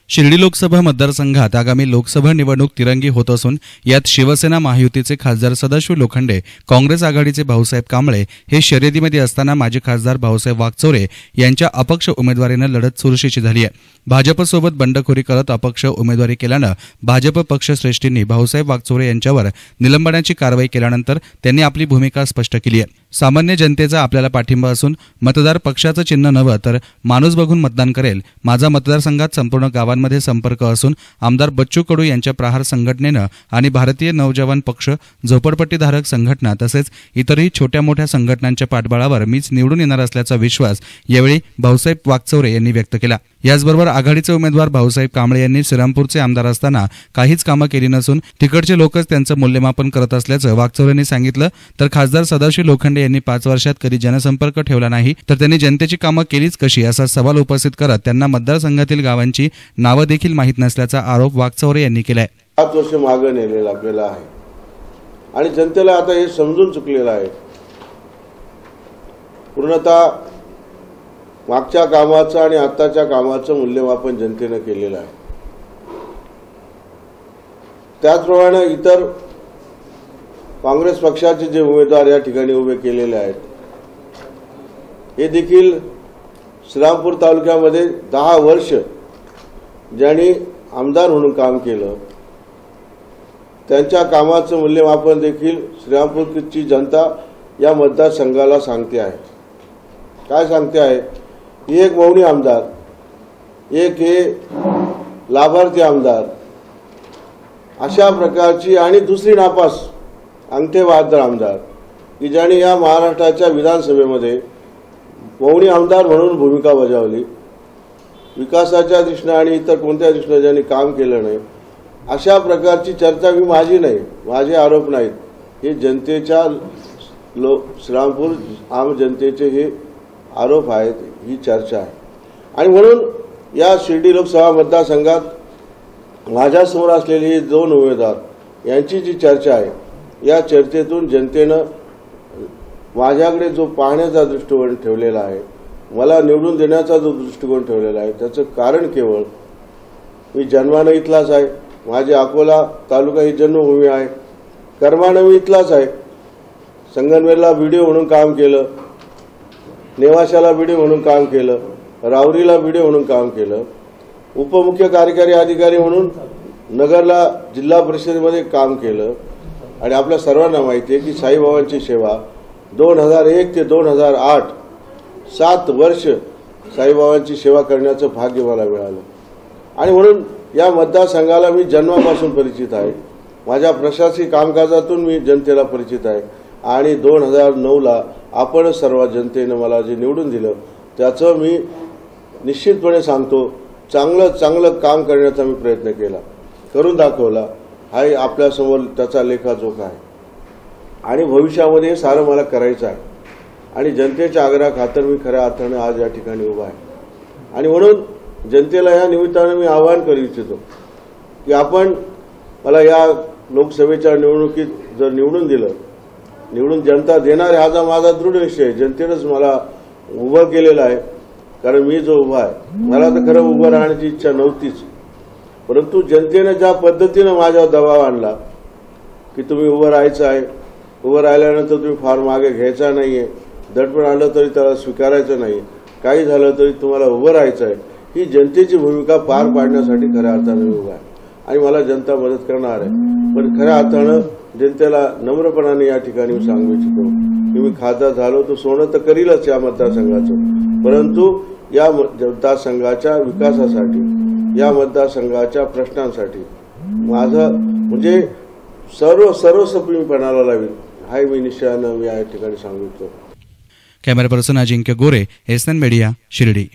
शिर्डी लोकसभा मतदारसंघात आगामी लोकसभा निवडणूक तिरंगी होत असून यात शिवसेना महायुतीचे खासदार सदाशिव लोखंडे, काँग्रेस आघाडीचे भाऊसाहेब कांबळे हे शर्यतीमध्ये असताना माजी खासदार भाऊसाहेब वागचौरे यांच्या अपक्ष उमेदवारीनं लढत चुरशीची झाली आहे। भाजपसोबत बंडखोरी करत अपक्ष उमेदवारी केल्यानं भाजप पक्षश्रेष्ठींनी भाऊसाहेब वागचौरे यांच्यावर निलंबनाची कारवाई केल्यानंतर त्यांनी आपली भूमिका स्पष्ट केली आहे। सामान्य जनतेचा आपल्याला पाठिंबा असून मतदार पक्षाचं चिन्ह नव्हे तर माणूस बघून मतदान करेल। माझा मतदारसंघात संपूर्ण गावांमध्ये संपर्क असून आमदार बच्चू कडू यांच्या प्रहार संघटनेनं आणि भारतीय नवजवान पक्ष, झोपडपट्टीधारक संघटना तसेच इतरही छोट्या मोठ्या संघटनांच्या पाठबळावर मीच निवडून येणार असल्याचा विश्वास यावेळी भाऊसाहेब वागचौरे यांनी व्यक्त केला। याचबरोबर आघाडीचे उमेदवार भाऊसाहेब कांबळे यांनी श्रीरामपूरचे आमदार असताना काहीच कामं केली नसून तिकडचे लोकच त्यांचं मूल्यमापन करत असल्याचं वागचौरेंनी सांगितलं। तर खासदार सदाशिव लोखंडे यांनी 5 वर्षात कधी जनसंपर्क ठेवला नाही तर त्यांनी जनतेची कामं केलीच कशी असा सवाल उपस्थित करत त्यांना मतदारसंघातील गावांची नावं देखील माहीत नसल्याचा आरोप वागचौरे यांनी केलाय। 5 वर्ष मागे नेलेला आपल्याला आहे आणि जनतेला आता हे समजून चुकलेलं आहे। पूर्णतः मागच्या कामाचं आणि आताच्या कामाचं मूल्यमापन जनतेने केलेलं आहे। त्याचप्रमाणे इतर काँग्रेस पक्षाचे जे उमेदवार या ठिकाणी उभे केलेले आहेत हे देखील श्रीरामपूर तालुक्यामध्ये 10 वर्ष ज्यांनी आमदार म्हणून काम केलं त्यांच्या कामाचं मूल्यमापन देखील श्रीरामपूरची जनता या मतदारसंघाला सांगते आहे। काय सांगते आहे? एक मौनी आमदार, एक हे लाभार्थी आमदार, अशा प्रकारची आणि दुसरी नापास अंगठेबहाद्दर आमदार की ज्यांनी या महाराष्ट्राच्या विधानसभेमध्ये मौनी आमदार म्हणून भूमिका बजावली, विकासाच्या दृष्टीने आणि इतर कोणत्या दृष्टीने ज्यांनी काम केलं नाही, अशा प्रकारची चर्चा मी माझी नाही, माझे आरोप नाहीत, हे जनतेच्या श्रीरामपूर आम जनतेचे हे आरोप आहेत, ही चर्चा आहे। आणि म्हणून या शिर्डी लोकसभा मतदारसंघात माझ्यासमोर असलेले हे 2 उमेदवार यांची जी चर्चा आहे या चर्चेतून जनतेनं माझ्याकडे जो पाहण्याचा दृष्टिकोन ठेवलेला आहे, मला निवडून देण्याचा जो दृष्टिकोन ठेवलेला आहे त्याचं कारण केवळ मी जन्मानं इथलाच आहे, माझे अकोला तालुका ही जन्मभूमी आहे, कर्मानं मी इथलाच आहे, संगमनेरला बीडीओ म्हणून काम केलं, नेवाशाला बीडीओ म्हणून काम केलं, रावरीला बीडीओ म्हणून काम केलं, उपमुख्य कार्यकारी अधिकारी म्हणून नगरला जिल्हा परिषदेमध्ये काम केलं आणि आपल्या सर्वांना माहिती आहे की साईबाबांची सेवा 2001 ते 2008 7 वर्ष साईबाबांची सेवा करण्याचं भाग्य मला मिळालं। आणि म्हणून या मतदारसंघाला मी जन्मापासून परिचित आहे, माझ्या प्रशासकीय कामकाजातून मी जनतेला परिचित आहे आणि 2009ला आपण सर्व जनतेने मला जे निवडून दिलं त्याचं मी निश्चितपणे सांगतो चांगलं काम करण्याचा मी प्रयत्न केला, करून दाखवला, हा आपल्यासमोर त्याचा लेखाजोखा आहे आणि भविष्यामध्ये सारं मला करायचं आहे आणि जनतेच्या आग्रहाखातर मी खऱ्या अर्थाने आज या ठिकाणी उभा आहे। आणि म्हणून जनतेला या निमित्ताने मी आवाहन करू इच्छितो की आपण मला या लोकसभेच्या निवडणुकीत जर निवडून दिलं, निवडून जनता देणार आहे हा माझा दृढ निश्चय आहे। जनतेनंच मला उभं केलेलं आहे, कारण मी जो उभा आहे मला तर खरं उभं राहण्याची इच्छा नव्हतीच, परंतु जनतेने ज्या पद्धतीनं माझ्यावर दबाव आणला की तुम्ही उभं राहायचं आहे, उभं राहिल्यानंतर तुम्ही फार मागे घ्यायचा नाहीये, दडपण आलं तरी त्याला स्वीकारायचं नाही, काही झालं तरी तुम्हाला उभं राहायचं आहे, ही जनतेची भूमिका पार पाडण्यासाठी खऱ्या अर्थानं मी उभा आहे आणि मला जनता मदत करणार आहे। पण खऱ्या अर्थानं जनतेला नम्रपणाने या ठिकाणी मी सांगू इच्छितो की मी खासदार झालो तो सोनं तर करीलच या मतदारसंघाचं, परंतु या मतदारसंघाच्या विकासासाठी, या मतदारसंघाच्या प्रश्नांसाठी माझं म्हणजे सर्वस्व मी पणाला लावीन, हा मी निश्चयानं मी या ठिकाणी सांगू इच्छितो। कॅमेरा पर्सन अजिंक्य गोरे, एसएन मीडिया, शिर्डी।